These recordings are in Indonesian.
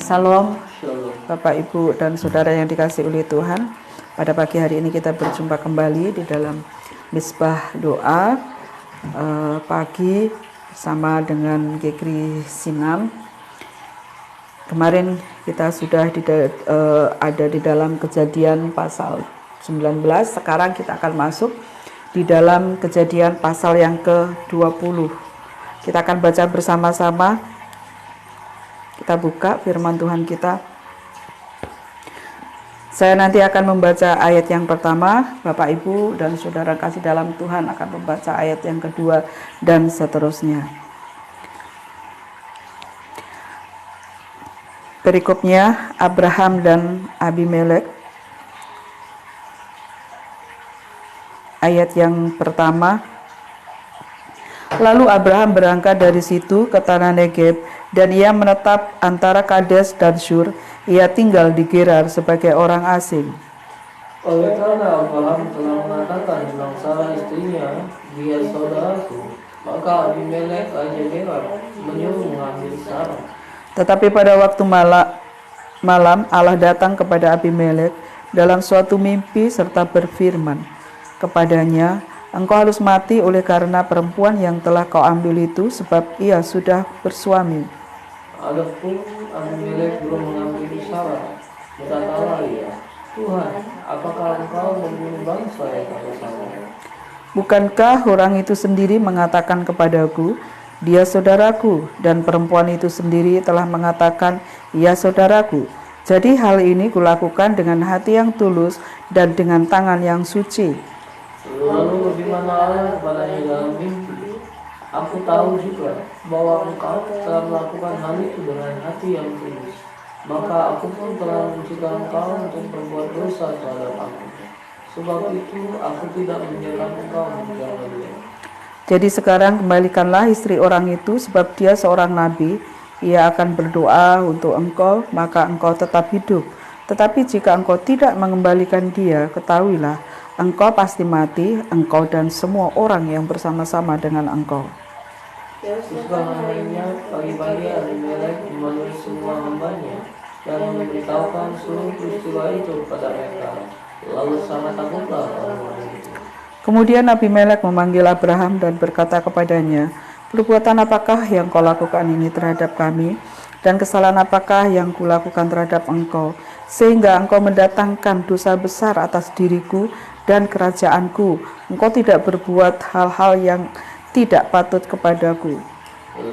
Salam, Shalom. Bapak, Ibu, dan Saudara yang dikasihi oleh Tuhan. Pada pagi hari ini kita berjumpa kembali di dalam Misbah Doa pagi bersama dengan Gekri Sinam. Kemarin kita sudah ada di dalam Kejadian pasal 19. Sekarang kita akan masuk di dalam Kejadian pasal yang ke-20. Kita akan baca bersama-sama. Kita buka firman Tuhan kita. Saya nanti akan membaca ayat yang pertama, Bapak, Ibu, dan Saudara kasih dalam Tuhan akan membaca ayat yang kedua, dan seterusnya. Perikopnya Abraham dan Abimelek. Ayat yang pertama. Lalu Abraham berangkat dari situ ke tanah Negeb, dan ia menetap antara Kades dan Syur. Ia tinggal di Gerar sebagai orang asing. Oleh karena Abraham telah mengatakan tentang Sarah istrinya, dia saudaraku, maka Abimelek raja Gerar menyuruh mengambil Sarah. Tetapi pada waktu malam Allah datang kepada Abimelek dalam suatu mimpi serta berfirman kepadanya, engkau harus mati oleh karena perempuan yang telah kau ambil itu, sebab ia sudah bersuami. Adapun Abimelek belum mengambil Sarah. Berkatalah ia, Tuhan, apakah engkau membunuh bangsa yang kami sama? Bukankah orang itu sendiri mengatakan kepadaku, dia saudaraku, dan perempuan itu sendiri telah mengatakan, ia saudaraku. Jadi hal ini kulakukan dengan hati yang tulus dan dengan tangan yang suci. Lalu bagaimana Allah kepadanya dalam mimpi? Aku tahu juga bahwa engkau telah melakukan hal itu dengan hati yang tulus. Maka aku pun telah mencegah engkau untuk berbuat dosa terhadap aku. Sebab itu aku tidak menyerang engkau menjaga dia. Jadi sekarang kembalikanlah istri orang itu, sebab dia seorang nabi. Ia akan berdoa untuk engkau, maka engkau tetap hidup. Tetapi jika engkau tidak mengembalikan dia, ketahuilah, engkau pasti mati, engkau dan semua orang yang bersama-sama dengan engkau. Sesudah harinya, pagi-pagi Abimelek memanggil semua hambanya dan memberitahukan seluruh peristiwa itu kepada mereka. Lalu sangat takutlah orang-orang itu. Kemudian Abimelek memanggil Abraham dan berkata kepadanya, perbuatan apakah yang kau lakukan ini terhadap kami, dan kesalahan apakah yang kulakukan terhadap engkau, sehingga engkau mendatangkan dosa besar atas diriku dan kerajaanku. Engkau tidak berbuat hal-hal yang tidak patut kepadaku.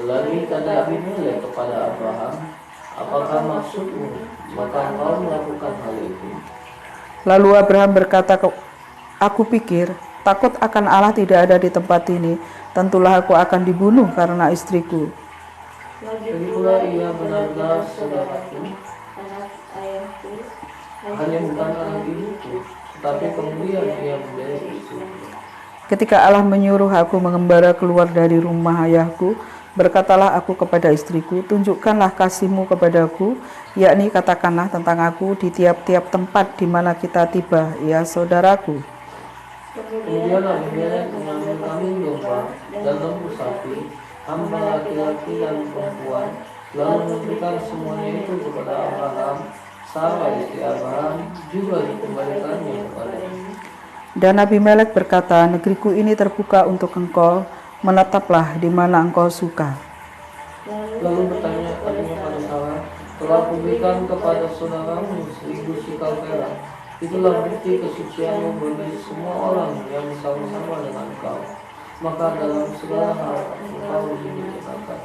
Lagi kata Abimelek kepada Abraham, apakah maksudmu? Maka engkau melakukan hal itu. Lalu Abraham berkata, aku pikir, takut akan Allah tidak ada di tempat ini, tentulah aku akan dibunuh karena istriku. Jadi pula ia benar-benar saudaraku, hanya bukan anak ibuku, tetapi kemudian ia menjadi istriku. Ketika Allah menyuruh aku mengembara keluar dari rumah ayahku, berkatalah aku kepada istriku, tunjukkanlah kasihmu kepadaku, yakni katakanlah tentang aku di tiap-tiap tempat di mana kita tiba, ya saudaraku. Kemudian Abimelek mengambil kambing domba dan lembu sapi, hamba laki-laki dan perempuan, lalu memberikan semuanya itu kepada Abraham. Sarah istri Abraham juga dikembalikannya kepadanya. Dan Abimelek berkata, negeriku ini terbuka untuk engkau, menetaplah di mana engkau suka. Lalu bertanya kepada Sarah, telah kuberikan kepada saudaramu 1000 sikal perak. Itulah bukti kesucianmu bagi semua orang yang bersama-sama dengan engkau. Maka dalam segala hal engkau dimuliakan.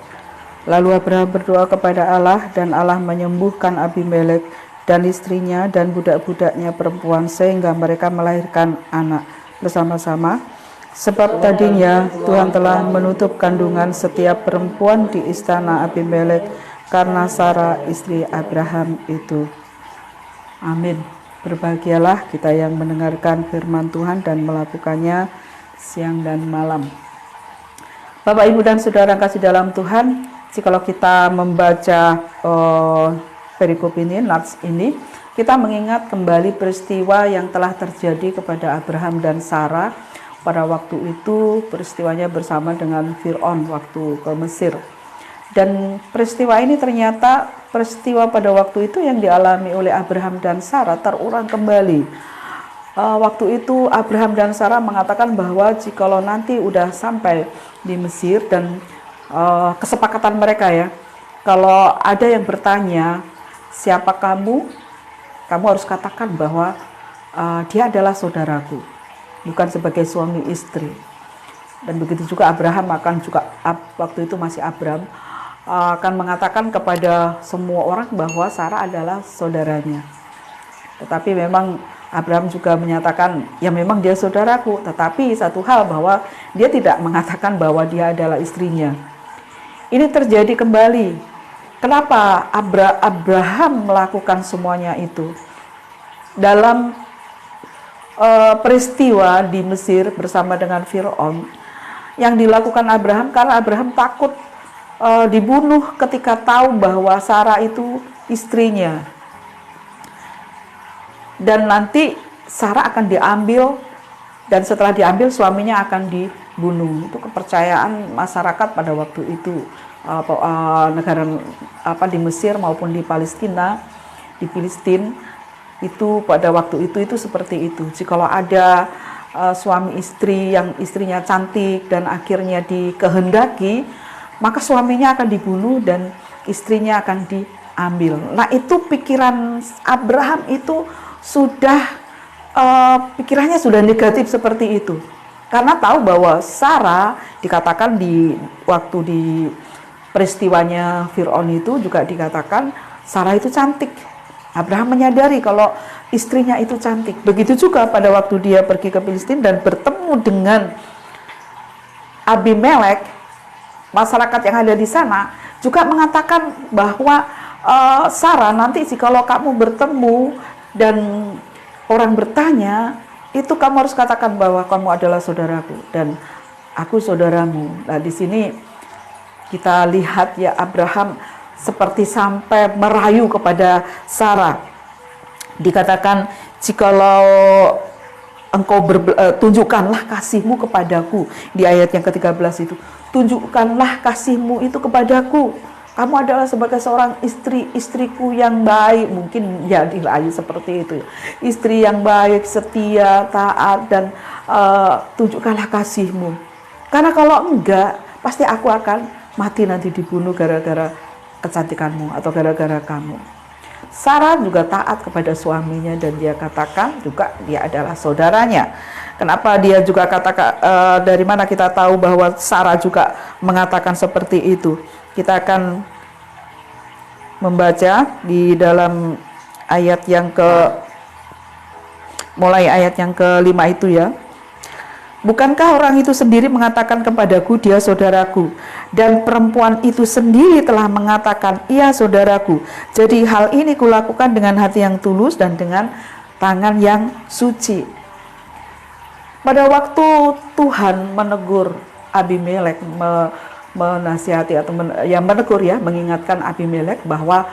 Lalu Abraham berdoa kepada Allah, dan Allah menyembuhkan Abimelek dan istrinya dan budak-budaknya perempuan, sehingga mereka melahirkan anak bersama-sama. Sebab tadinya Tuhan telah menutup kandungan setiap perempuan di istana Abimelek karena Sarah istri Abraham itu. Amin. Berbahagialah kita yang mendengarkan firman Tuhan dan melakukannya siang dan malam. Bapak, Ibu, dan Saudara kasih dalam Tuhan, jikalau kita membaca perikop ini, nats ini, kita mengingat kembali peristiwa yang telah terjadi kepada Abraham dan Sarah pada waktu itu. Peristiwanya bersama dengan Fir'aun waktu ke Mesir. Dan peristiwa ini ternyata peristiwa pada waktu itu yang dialami oleh Abraham dan Sarah terulang kembali. Waktu itu Abraham dan Sarah mengatakan bahwa jikalau nanti udah sampai di Mesir dan kesepakatan mereka ya, kalau ada yang bertanya siapa kamu, kamu harus katakan bahwa dia adalah saudaraku, bukan sebagai suami istri. Dan begitu juga Abraham akan juga waktu itu masih Abraham akan mengatakan kepada semua orang bahwa Sarah adalah saudaranya. Tetapi memang Abraham juga menyatakan ya memang dia saudaraku, tetapi satu hal bahwa dia tidak mengatakan bahwa dia adalah istrinya. Ini terjadi kembali. Kenapa Abraham melakukan semuanya itu? Dalam peristiwa di Mesir bersama dengan Firaun, yang dilakukan Abraham karena Abraham takut dibunuh ketika tahu bahwa Sarah itu istrinya. Dan nanti Sarah akan diambil, dan setelah diambil suaminya akan dibunuh. Itu kepercayaan masyarakat pada waktu itu, negara di Mesir maupun di Palestina, di Filistin itu pada waktu itu seperti itu. Jikalau ada suami istri yang istrinya cantik dan akhirnya dikehendaki, maka suaminya akan dibunuh dan istrinya akan diambil. Nah, itu pikiran Abraham itu sudah pikirannya sudah negatif seperti itu. Karena tahu bahwa Sarah dikatakan di waktu di peristiwanya Firaun itu juga dikatakan Sarah itu cantik. Abraham menyadari kalau istrinya itu cantik. Begitu juga pada waktu dia pergi ke Filistin dan bertemu dengan Abimelek, masyarakat yang ada di sana juga mengatakan bahwa Sarah, nanti jikalau kamu bertemu dan orang bertanya, itu kamu harus katakan bahwa kamu adalah saudaraku dan aku saudaramu. Nah, di sini kita lihat ya Abraham seperti sampai merayu kepada Sarah. Dikatakan jikalau engkau tunjukkanlah kasihmu kepadaku, di ayat yang ke-13 itu, tunjukkanlah kasihmu itu kepadaku, kamu adalah sebagai seorang istriku yang baik. Mungkin ya dirayu seperti itu, istri yang baik, setia, taat, dan tunjukkanlah kasihmu, karena kalau enggak pasti aku akan mati nanti dibunuh gara-gara kecantikanmu atau gara-gara kamu. Sarah juga taat kepada suaminya dan dia katakan juga dia adalah saudaranya. Kenapa dia juga katakan, dari mana kita tahu bahwa Sarah juga mengatakan seperti itu? Kita akan membaca di dalam ayat yang mulai ayat yang ke-5 itu ya. Bukankah orang itu sendiri mengatakan kepadaku, dia saudaraku, dan perempuan itu sendiri telah mengatakan, ia saudaraku. Jadi hal ini kulakukan dengan hati yang tulus dan dengan tangan yang suci. Pada waktu Tuhan menegur Abimelek, menasihati atau menegur ya, mengingatkan Abimelek bahwa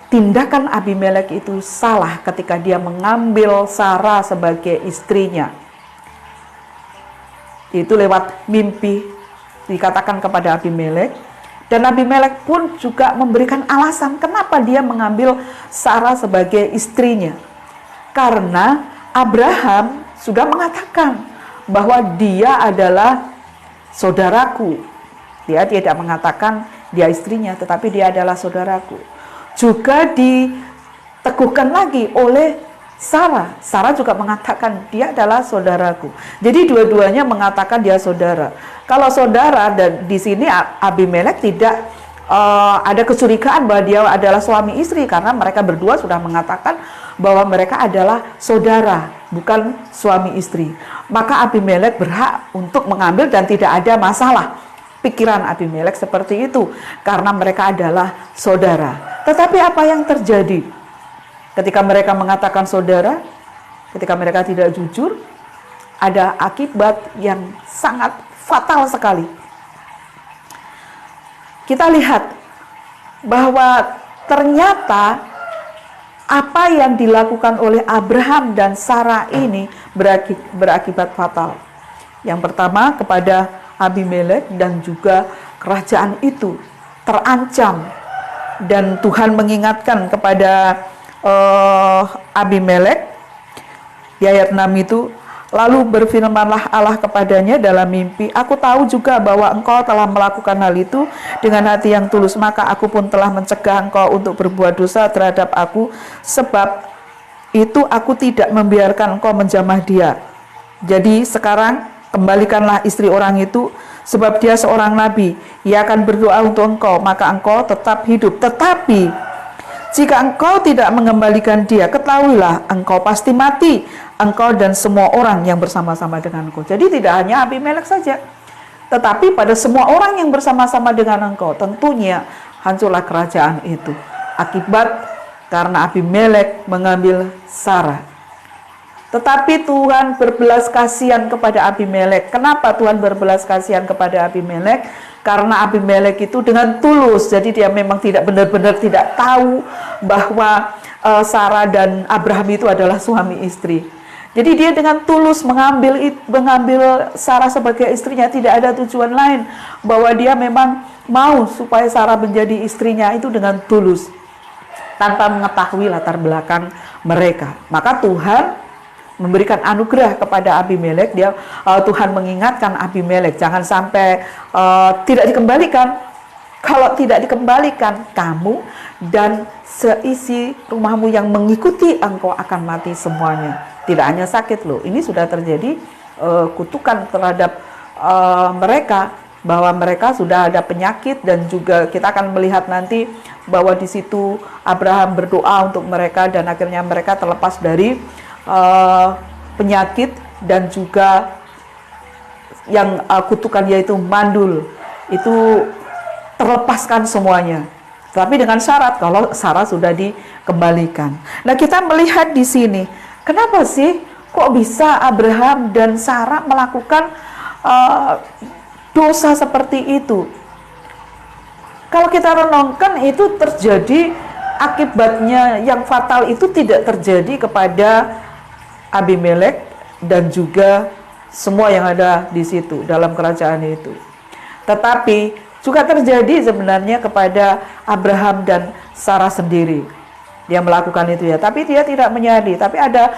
tindakan Abimelek itu salah ketika dia mengambil Sarah sebagai istrinya. Itu lewat mimpi dikatakan kepada Abimelek, dan Abimelek pun juga memberikan alasan kenapa dia mengambil Sarah sebagai istrinya. Karena Abraham sudah mengatakan bahwa dia adalah saudaraku. Dia tidak mengatakan dia istrinya, tetapi dia adalah saudaraku. Juga diteguhkan lagi oleh Sarah. Sarah juga mengatakan dia adalah saudaraku. Jadi dua-duanya mengatakan dia saudara. Kalau saudara, dan di sini Abimelek tidak ada kecurigaan bahwa dia adalah suami istri, karena mereka berdua sudah mengatakan bahwa mereka adalah saudara, bukan suami istri. Maka Abimelek berhak untuk mengambil dan tidak ada masalah. Pikiran Abimelek seperti itu karena mereka adalah saudara. Tetapi apa yang terjadi ketika mereka mengatakan saudara, ketika mereka tidak jujur, ada akibat yang sangat fatal sekali. Kita lihat bahwa ternyata apa yang dilakukan oleh Abraham dan Sarah ini berakibat fatal. Yang pertama kepada Abimelek dan juga kerajaan itu. terancam, dan Tuhan mengingatkan kepada Abimelek di ayat 6 itu, lalu berfirmanlah Allah kepadanya dalam mimpi, aku tahu juga bahwa engkau telah melakukan hal itu dengan hati yang tulus, maka aku pun telah mencegah engkau untuk berbuat dosa terhadap aku, sebab itu aku tidak membiarkan engkau menjamah dia. Jadi sekarang kembalikanlah istri orang itu, sebab dia seorang nabi, ia akan berdoa untuk engkau, maka engkau tetap hidup. Tetapi jika engkau tidak mengembalikan dia, ketahuilah engkau pasti mati, engkau dan semua orang yang bersama-sama denganku. Jadi tidak hanya Abimelek saja, tetapi pada semua orang yang bersama-sama dengan engkau. Tentunya hancurlah kerajaan itu akibat karena Abimelek mengambil Sarah. Tetapi Tuhan berbelas kasihan kepada Abimelek. Kenapa Tuhan berbelas kasihan kepada Abimelek? Karena Abimelek itu dengan tulus, jadi dia memang tidak benar-benar tidak tahu bahwa Sarah dan Abraham itu adalah suami istri. Jadi dia dengan tulus mengambil Sarah sebagai istrinya, tidak ada tujuan lain, bahwa dia memang mau supaya Sarah menjadi istrinya itu dengan tulus, tanpa mengetahui latar belakang mereka. Maka Tuhan memberikan anugerah kepada Abimelek. Tuhan mengingatkan Abimelek, jangan sampai tidak dikembalikan. Kalau tidak dikembalikan, kamu dan seisi rumahmu yang mengikuti engkau akan mati semuanya. Tidak hanya sakit loh, ini sudah terjadi kutukan terhadap mereka, bahwa mereka sudah ada penyakit, dan juga kita akan melihat nanti bahwa di situ Abraham berdoa untuk mereka, dan akhirnya mereka terlepas dari penyakit, dan juga yang kutukan yaitu mandul itu terlepaskan semuanya, tapi dengan syarat kalau Sarah sudah dikembalikan. Nah, kita melihat di sini, kenapa sih kok bisa Abraham dan Sarah melakukan dosa seperti itu? Kalau kita renungkan, itu terjadi, akibatnya yang fatal itu tidak terjadi kepada Abimelek dan juga semua yang ada di situ dalam kerajaan itu, tetapi juga terjadi sebenarnya kepada Abraham dan Sarah sendiri. Dia melakukan itu ya, tapi dia tidak menyadari. Tapi ada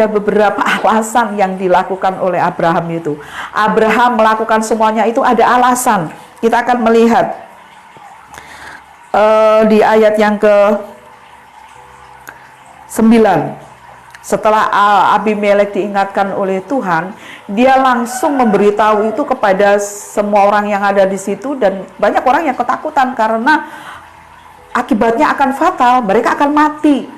beberapa alasan yang dilakukan oleh Abraham itu. Abraham melakukan semuanya itu ada alasan. Kita akan melihat di ayat yang ke-9. Setelah Abimelek diingatkan oleh Tuhan, dia langsung memberitahu itu kepada semua orang yang ada di situ, dan banyak orang yang ketakutan karena akibatnya akan fatal, mereka akan mati.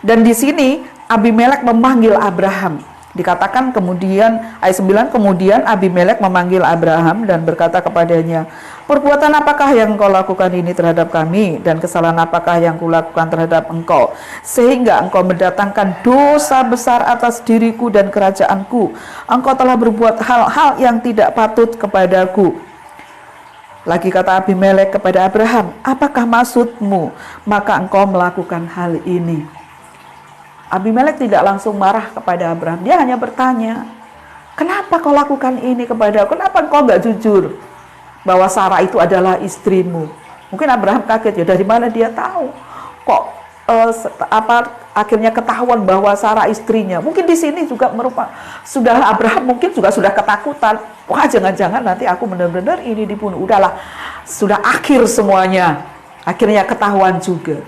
Dan di sini Abimelek memanggil Abraham. Dikatakan kemudian ayat 9, kemudian Abimelek memanggil Abraham dan berkata kepadanya, perbuatan apakah yang engkau lakukan ini terhadap kami, dan kesalahan apakah yang kulakukan terhadap engkau, sehingga engkau mendatangkan dosa besar atas diriku dan kerajaanku? Engkau telah berbuat hal-hal yang tidak patut kepadaku. Lagi kata Abimelek kepada Abraham, apakah maksudmu maka engkau melakukan hal ini? Abimelek tidak langsung marah kepada Abraham, dia hanya bertanya, kenapa kau lakukan ini kepada aku? Kenapa engkau nggak jujur bahwa Sarah itu adalah istrimu? Mungkin Abraham kaget, ya dari mana dia tahu? Kok akhirnya ketahuan bahwa Sarah istrinya? Mungkin di sini juga sudah Abraham mungkin juga sudah ketakutan. Wah, jangan-jangan nanti aku benar-benar ini dibunuh. Udahlah, sudah akhir semuanya. Akhirnya ketahuan juga.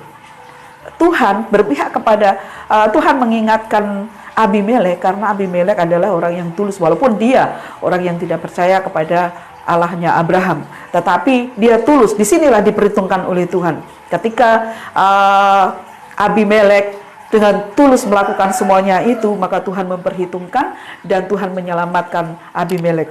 Tuhan berpihak kepada Tuhan mengingatkan Abimelek karena Abimelek adalah orang yang tulus, walaupun dia orang yang tidak percaya kepada Allahnya Abraham, tetapi dia tulus. Disinilah diperhitungkan oleh Tuhan. Ketika Abimelek dengan tulus melakukan semuanya itu, maka Tuhan memperhitungkan dan Tuhan menyelamatkan Abimelek.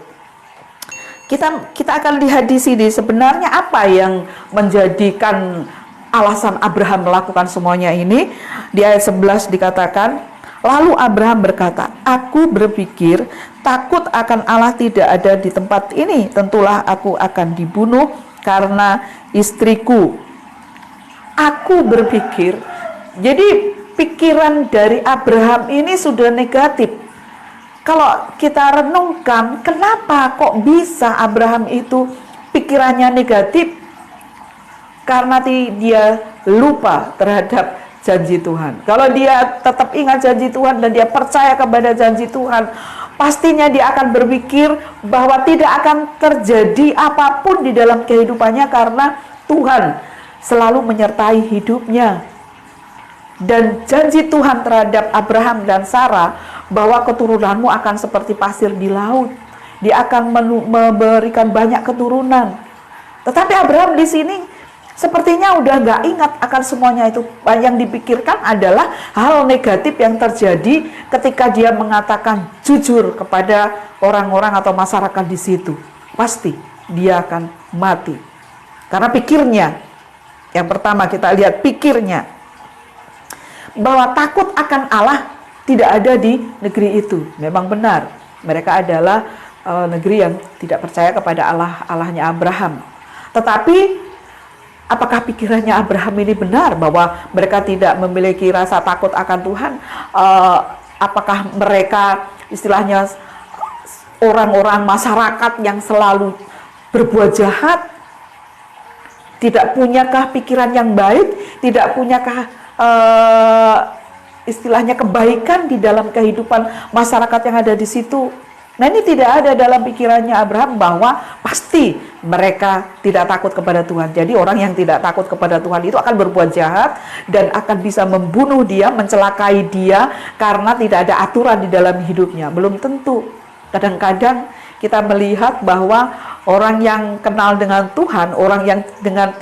Kita akan lihat di sini sebenarnya apa yang menjadikan alasan Abraham melakukan semuanya ini. Di ayat 11 dikatakan, lalu Abraham berkata, aku berpikir takut akan Allah tidak ada di tempat ini, tentulah aku akan dibunuh karena istriku. Aku berpikir, jadi pikiran dari Abraham ini sudah negatif. Kalau kita renungkan, kenapa kok bisa Abraham itu pikirannya negatif? Karena dia lupa terhadap janji Tuhan. Kalau dia tetap ingat janji Tuhan dan dia percaya kepada janji Tuhan, pastinya dia akan berpikir bahwa tidak akan terjadi apapun di dalam kehidupannya karena Tuhan selalu menyertai hidupnya. Dan janji Tuhan terhadap Abraham dan Sarah bahwa keturunanmu akan seperti pasir di laut. Dia akan memberikan banyak keturunan. Tetapi Abraham di sini sepertinya udah nggak ingat akan semuanya itu. Yang dipikirkan adalah hal negatif yang terjadi ketika dia mengatakan jujur kepada orang-orang atau masyarakat di situ. Pasti dia akan mati. Karena pikirnya, yang pertama kita lihat pikirnya, bahwa takut akan Allah tidak ada di negeri itu. Memang benar, mereka adalah negeri yang tidak percaya kepada Allahnya Abraham. Tetapi apakah pikirannya Abraham ini benar bahwa mereka tidak memiliki rasa takut akan Tuhan? Apakah mereka istilahnya orang-orang masyarakat yang selalu berbuat jahat? Tidak punyakah pikiran yang baik? Tidak punyakah istilahnya kebaikan di dalam kehidupan masyarakat yang ada di situ? Nah, ini tidak ada dalam pikirannya Abraham bahwa pasti mereka tidak takut kepada Tuhan. Jadi orang yang tidak takut kepada Tuhan itu akan berbuat jahat dan akan bisa membunuh dia, mencelakai dia karena tidak ada aturan di dalam hidupnya. Belum tentu. Kadang-kadang kita melihat bahwa orang yang kenal dengan Tuhan, orang yang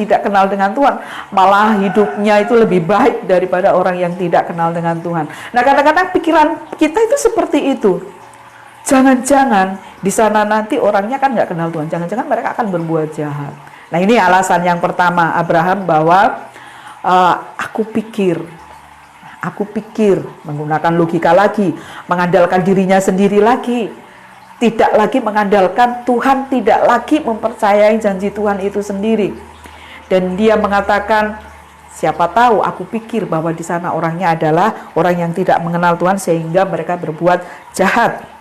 tidak kenal dengan Tuhan, malah hidupnya itu lebih baik daripada orang yang tidak kenal dengan Tuhan. Nah, kadang-kadang pikiran kita itu seperti itu. Jangan-jangan di sana nanti orangnya kan nggak kenal Tuhan. Jangan-jangan mereka akan berbuat jahat. Nah, ini alasan yang pertama Abraham bahwa aku pikir menggunakan logika lagi, mengandalkan dirinya sendiri lagi, tidak lagi mengandalkan Tuhan, tidak lagi mempercayai janji Tuhan itu sendiri. Dan dia mengatakan, siapa tahu aku pikir bahwa di sana orangnya adalah orang yang tidak mengenal Tuhan sehingga mereka berbuat jahat.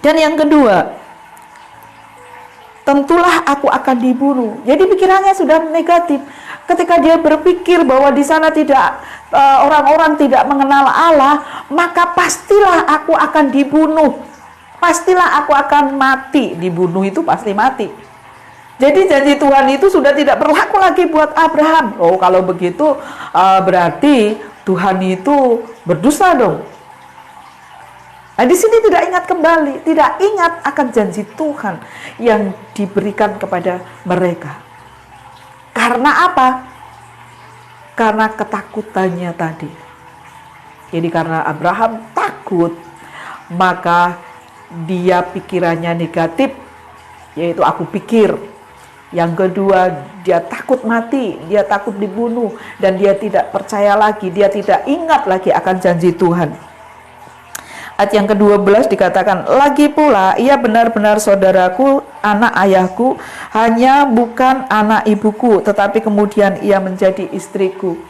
Dan yang kedua, tentulah aku akan dibunuh. Jadi pikirannya sudah negatif. Ketika dia berpikir bahwa di sana tidak orang-orang tidak mengenal Allah, maka pastilah aku akan dibunuh. Pastilah aku akan mati. Dibunuh itu pasti mati. Jadi janji Tuhan itu sudah tidak berlaku lagi buat Abraham. Oh, kalau begitu berarti Tuhan itu berdosa dong. Nah, di sini tidak ingat kembali, tidak ingat akan janji Tuhan yang diberikan kepada mereka. Karena apa? Karena ketakutannya tadi. Jadi karena Abraham takut, maka dia pikirannya negatif, yaitu aku pikir. Yang kedua, dia takut mati, dia takut dibunuh, dan dia tidak percaya lagi, dia tidak ingat lagi akan janji Tuhan. Ayat yang ke-12 dikatakan, lagi pula ia benar-benar saudaraku, anak ayahku, hanya bukan anak ibuku, tetapi kemudian ia menjadi istriku.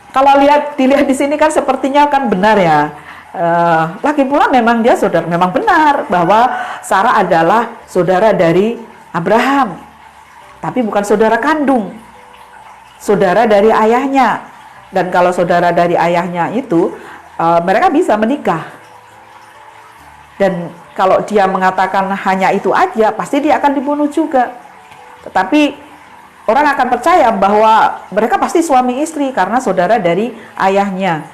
Kalau dilihat di sini kan sepertinya kan benar ya. Lagi pula memang dia saudara, memang benar bahwa Sarah adalah saudara dari Abraham, tapi bukan saudara kandung, saudara dari ayahnya. Dan kalau saudara dari ayahnya itu mereka bisa menikah. Dan kalau dia mengatakan hanya itu aja, pasti dia akan dibunuh juga. Tetapi orang akan percaya bahwa mereka pasti suami istri karena saudara dari ayahnya.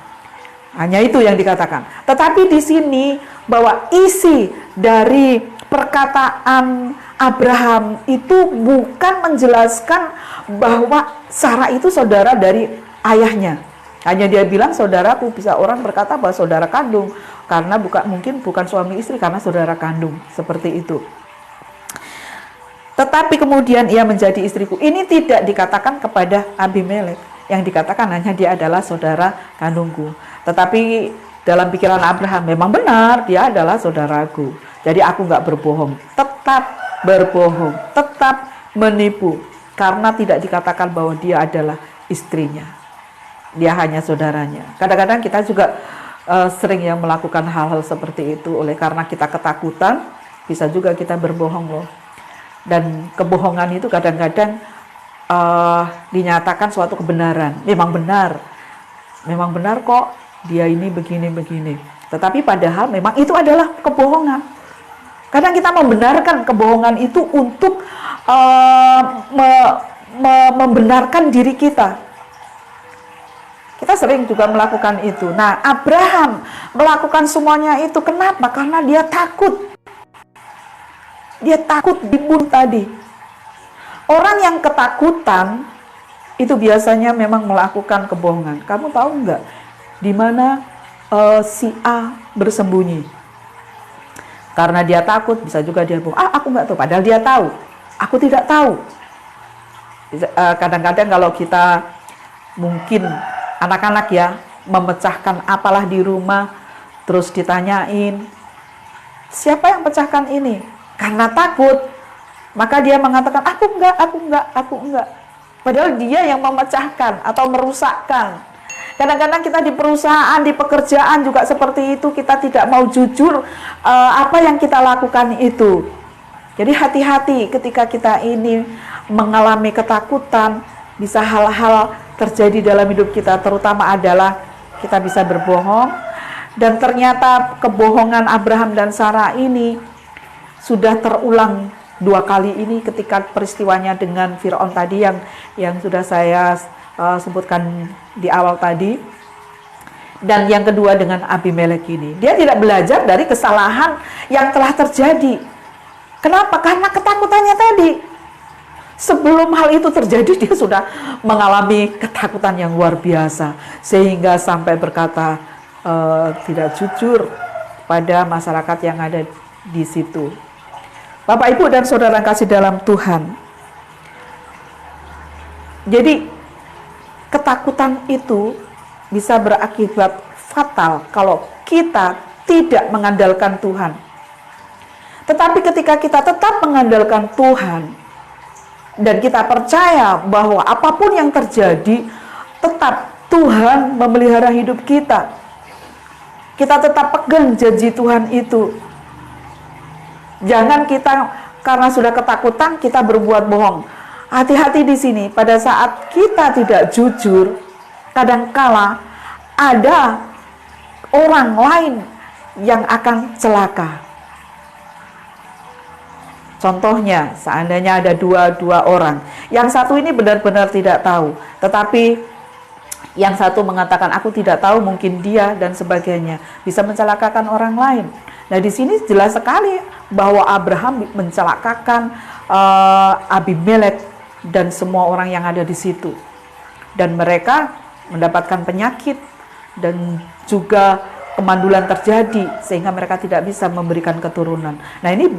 Hanya itu yang dikatakan. Tetapi di sini bahwa isi dari perkataan Abraham itu bukan menjelaskan bahwa Sarah itu saudara dari ayahnya. Hanya dia bilang saudaraku, bisa orang berkata bahwa saudara kandung. Karena mungkin bukan suami istri, karena saudara kandung, seperti itu. Tetapi kemudian ia menjadi istriku. Ini tidak dikatakan kepada Abimelek. Yang dikatakan hanya dia adalah saudara kandungku. Tetapi dalam pikiran Abraham, memang benar dia adalah saudaraku. Jadi aku nggak berbohong, tetap berbohong, tetap menipu. Karena tidak dikatakan bahwa dia adalah istrinya. Dia hanya saudaranya. Kadang-kadang kita juga sering yang melakukan hal-hal seperti itu oleh karena kita ketakutan, bisa juga kita berbohong loh. Dan kebohongan itu kadang-kadang dinyatakan suatu kebenaran. Memang benar kok dia ini begini. Tetapi padahal memang itu adalah kebohongan. Kadang kita membenarkan kebohongan itu untuk membenarkan diri kita. Kita sering juga melakukan itu. Nah, Abraham melakukan semuanya itu. Kenapa? Karena dia takut. Dia takut dibunuh tadi. Orang yang ketakutan itu biasanya memang melakukan kebohongan. Kamu tahu nggak di mana si A bersembunyi? Karena dia takut, bisa juga dia bohong. Aku nggak tahu. Padahal dia tahu. Aku tidak tahu. Kadang-kadang kalau kita mungkin anak-anak ya memecahkan apalah di rumah, terus ditanyain, siapa yang pecahkan ini? Karena takut, maka dia mengatakan, aku enggak. Padahal dia yang memecahkan atau merusakkan. Kadang-kadang kita di perusahaan, di pekerjaan juga seperti itu, kita tidak mau jujur apa yang kita lakukan itu. Jadi hati-hati ketika kita ini mengalami ketakutan, bisa hal-hal terjadi dalam hidup kita, terutama adalah kita bisa berbohong. Dan ternyata kebohongan Abraham dan Sarah ini sudah terulang 2 kali ini ketika peristiwanya dengan Firaun tadi yang sudah saya sebutkan di awal tadi. Dan yang kedua dengan Abimelek ini. Dia tidak belajar dari kesalahan yang telah terjadi. Kenapa? Karena ketakutannya tadi. Sebelum hal itu terjadi, dia sudah mengalami ketakutan yang luar biasa. Sehingga sampai berkata tidak jujur pada masyarakat yang ada di situ. Bapak, Ibu, dan saudara kasih dalam Tuhan. Jadi, ketakutan itu bisa berakibat fatal kalau kita tidak mengandalkan Tuhan. Tetapi ketika kita tetap mengandalkan Tuhan, dan kita percaya bahwa apapun yang terjadi, tetap Tuhan memelihara hidup kita. Kita tetap pegang janji Tuhan itu. Jangan kita karena sudah ketakutan kita berbuat bohong. Hati-hati di sini, pada saat kita tidak jujur, kadangkala ada orang lain yang akan celaka. Contohnya, seandainya ada dua orang, yang satu ini benar-benar tidak tahu, tetapi yang satu mengatakan aku tidak tahu, mungkin dia dan sebagainya, bisa mencelakakan orang lain. Nah, di sini jelas sekali bahwa Abraham mencelakakan Abimelek dan semua orang yang ada di situ, dan mereka mendapatkan penyakit dan juga kemandulan terjadi sehingga mereka tidak bisa memberikan keturunan. Nah, ini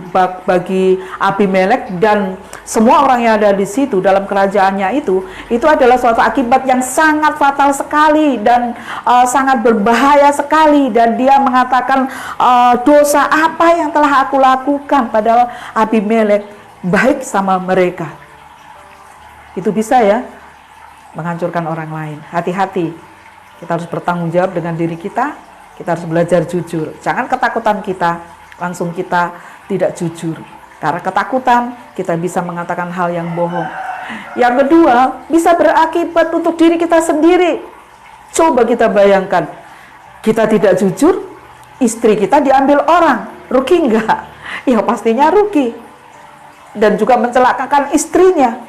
bagi Abimelek dan semua orang yang ada di situ dalam kerajaannya itu adalah suatu akibat yang sangat fatal sekali dan sangat berbahaya sekali. Dan dia mengatakan, dosa apa yang telah aku lakukan? Padahal Abimelek baik sama mereka. Itu bisa ya menghancurkan orang lain. Hati-hati, kita harus bertanggung jawab dengan diri kita. Kita harus belajar jujur. Jangan ketakutan kita, langsung kita tidak jujur. Karena ketakutan, kita bisa mengatakan hal yang bohong. Yang kedua, bisa berakibat untuk diri kita sendiri. Coba kita bayangkan, kita tidak jujur, istri kita diambil orang. Rugi enggak? Ya pastinya rugi. Dan juga mencelakakan istrinya.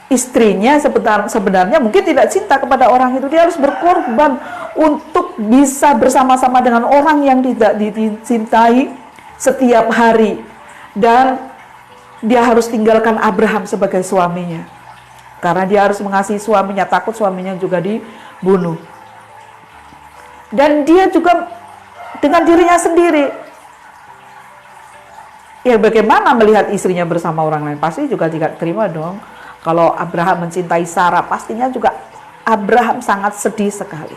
Istrinya sebenarnya mungkin tidak cinta kepada orang itu. Dia harus berkorban untuk bisa bersama-sama dengan orang yang tidak dicintai setiap hari. Dan dia harus tinggalkan Abraham sebagai suaminya. Karena dia harus mengasihi suaminya, takut suaminya juga dibunuh. Dan dia juga dengan dirinya sendiri. Ya bagaimana melihat istrinya bersama orang lain? Pasti juga tidak terima dong. Kalau Abraham mencintai Sarah, pastinya juga Abraham sangat sedih sekali.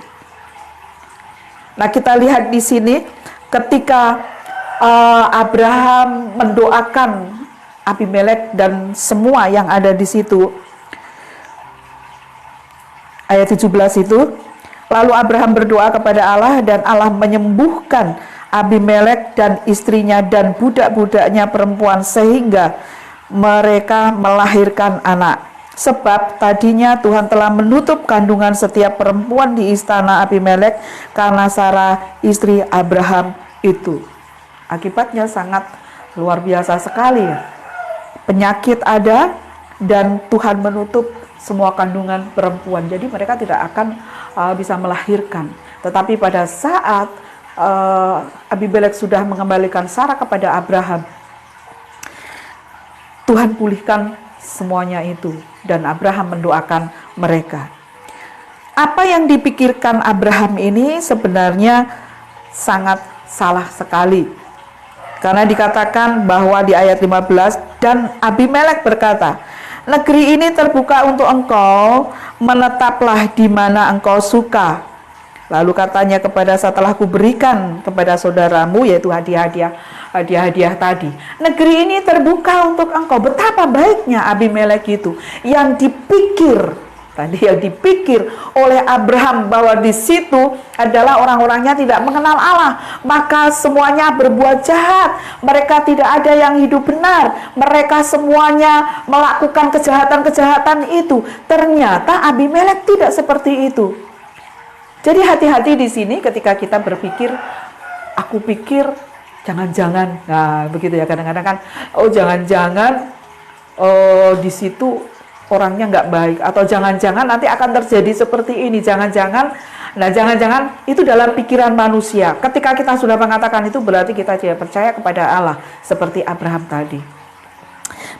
Nah, kita lihat di sini ketika Abraham mendoakan Abimelek dan semua yang ada di situ. Ayat 17 itu, lalu Abraham berdoa kepada Allah dan Allah menyembuhkan Abimelek dan istrinya dan budak-budaknya perempuan sehingga mereka melahirkan anak. Sebab tadinya Tuhan telah menutup kandungan setiap perempuan di istana Abimelek karena Sarah istri Abraham itu. Akibatnya sangat luar biasa sekali ya. Penyakit ada dan Tuhan menutup semua kandungan perempuan. Jadi mereka tidak akan bisa melahirkan. Tetapi pada saat Abimelek sudah mengembalikan Sarah kepada Abraham, Tuhan pulihkan semuanya itu dan Abraham mendoakan mereka. Apa yang dipikirkan Abraham ini sebenarnya sangat salah sekali. Karena dikatakan bahwa di ayat 15, dan Abimelek berkata, negeri ini terbuka untuk engkau, menetaplah di mana engkau suka. Lalu katanya kepada setelah kuberikan kepada saudaramu, yaitu hadiah-hadiah tadi. Negeri ini terbuka untuk engkau. Betapa baiknya Abimelek itu yang dipikir oleh Abraham bahwa di situ adalah orang-orangnya tidak mengenal Allah, maka semuanya berbuat jahat, mereka tidak ada yang hidup benar, mereka semuanya melakukan kejahatan-kejahatan itu. Ternyata Abimelek tidak seperti itu. Jadi hati-hati di sini ketika kita berpikir, aku pikir jangan-jangan, nah begitu ya, kadang-kadang kan, oh jangan-jangan di situ orangnya nggak baik, atau jangan-jangan nanti akan terjadi seperti ini, jangan-jangan itu dalam pikiran manusia. Ketika kita sudah mengatakan itu, berarti kita tidak percaya kepada Allah seperti Abraham tadi.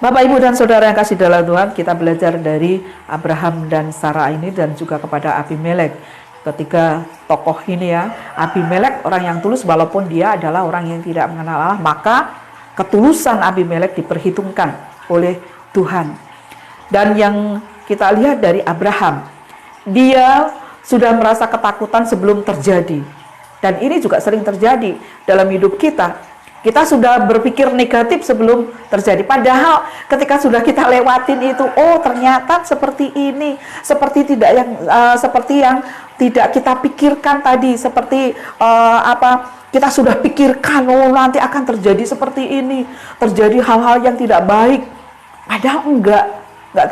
Bapak, Ibu, dan Saudara yang kasih dalam Tuhan, kita belajar dari Abraham dan Sarah ini dan juga kepada Abimelek. Ketiga tokoh ini ya, Abimelek orang yang tulus walaupun dia adalah orang yang tidak mengenal Allah, maka ketulusan Abimelek diperhitungkan oleh Tuhan. Dan yang kita lihat dari Abraham, dia sudah merasa ketakutan sebelum terjadi. Dan ini juga sering terjadi dalam hidup kita. Kita sudah berpikir negatif sebelum terjadi. Padahal ketika sudah kita lewatin itu, oh ternyata seperti ini, seperti yang tidak kita pikirkan tadi, seperti kita sudah pikirkan, oh nanti akan terjadi seperti ini, terjadi hal-hal yang tidak baik. Padahal enggak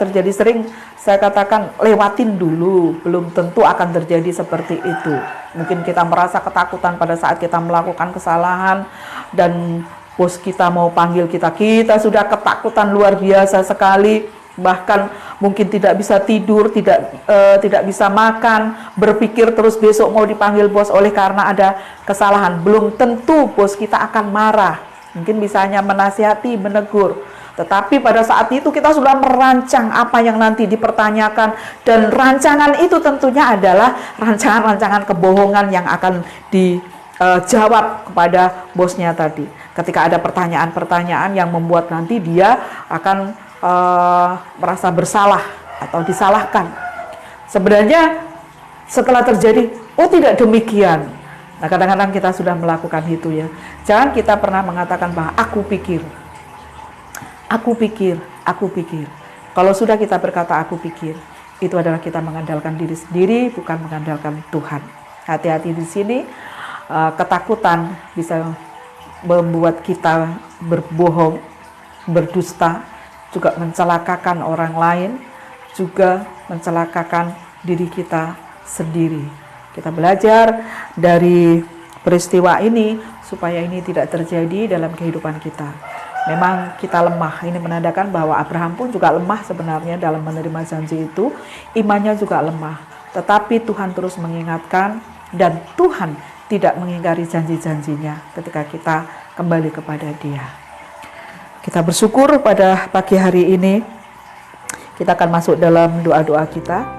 terjadi. Sering saya katakan lewatin dulu, belum tentu akan terjadi seperti itu. Mungkin kita merasa ketakutan pada saat kita melakukan kesalahan dan bos kita mau panggil kita sudah ketakutan luar biasa sekali, bahkan mungkin tidak bisa tidur, tidak bisa makan, berpikir terus besok mau dipanggil bos oleh karena ada kesalahan. Belum tentu bos kita akan marah, mungkin bisa hanya menasihati, menegur. Tetapi pada saat itu kita sudah merancang apa yang nanti dipertanyakan, dan rancangan itu tentunya adalah rancangan-rancangan kebohongan yang akan dijawab kepada bosnya tadi. Ketika ada pertanyaan-pertanyaan yang membuat nanti dia akan merasa bersalah atau disalahkan. Sebenarnya setelah terjadi, oh tidak demikian. Nah kadang-kadang kita sudah melakukan itu ya. Jangan kita pernah mengatakan bahwa aku pikir. Kalau sudah kita berkata aku pikir, itu adalah kita mengandalkan diri sendiri, bukan mengandalkan Tuhan. Hati-hati di sini, ketakutan bisa membuat kita berbohong, berdusta, juga mencelakakan orang lain, juga mencelakakan diri kita sendiri. Kita belajar dari peristiwa ini supaya ini tidak terjadi dalam kehidupan kita. Memang kita lemah, ini menandakan bahwa Abraham pun juga lemah sebenarnya dalam menerima janji itu, imannya juga lemah. Tetapi Tuhan terus mengingatkan, dan Tuhan tidak mengingkari janji-janjinya ketika kita kembali kepada Dia. Kita bersyukur pada pagi hari ini, kita akan masuk dalam doa-doa kita.